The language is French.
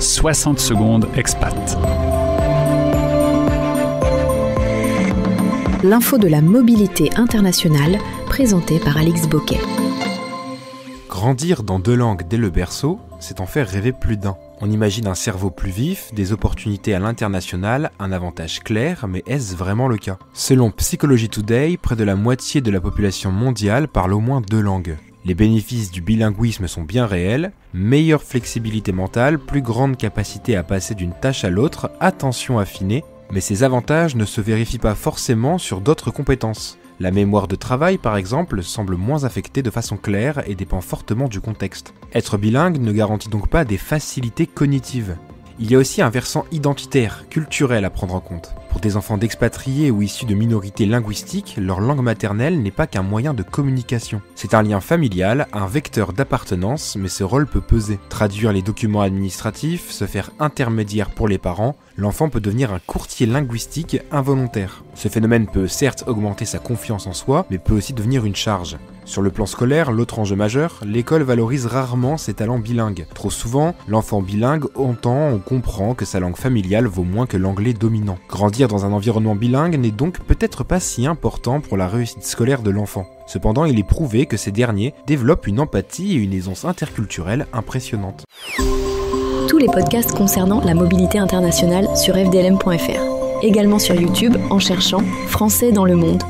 60 secondes expat. L'info de la mobilité internationale, présentée par Alix Boquet. Grandir dans 2 langues dès le berceau, c'est en faire rêver plus d'un. On imagine un cerveau plus vif, des opportunités à l'international, un avantage clair, mais est-ce vraiment le cas ? Selon Psychology Today, près de la moitié de la population mondiale parle au moins 2 langues. Les bénéfices du bilinguisme sont bien réels, meilleure flexibilité mentale, plus grande capacité à passer d'une tâche à l'autre, attention affinée, mais ces avantages ne se vérifient pas forcément sur d'autres compétences. La mémoire de travail, par exemple, semble moins affectée de façon claire et dépend fortement du contexte. Être bilingue ne garantit donc pas des facilités cognitives. Il y a aussi un versant identitaire, culturel à prendre en compte. Pour des enfants d'expatriés ou issus de minorités linguistiques, leur langue maternelle n'est pas qu'un moyen de communication. C'est un lien familial, un vecteur d'appartenance, mais ce rôle peut peser. Traduire les documents administratifs, se faire intermédiaire pour les parents, l'enfant peut devenir un courtier linguistique involontaire. Ce phénomène peut certes augmenter sa confiance en soi, mais peut aussi devenir une charge. Sur le plan scolaire, l'autre enjeu majeur, l'école valorise rarement ses talents bilingues. Trop souvent, l'enfant bilingue entend ou comprend que sa langue familiale vaut moins que l'anglais dominant. Grandir dans un environnement bilingue n'est donc peut-être pas si important pour la réussite scolaire de l'enfant. Cependant, il est prouvé que ces derniers développent une empathie et une aisance interculturelle impressionnante. Tous les podcasts concernant la mobilité internationale sur fdlm.fr. Également sur YouTube en cherchant Français dans le monde.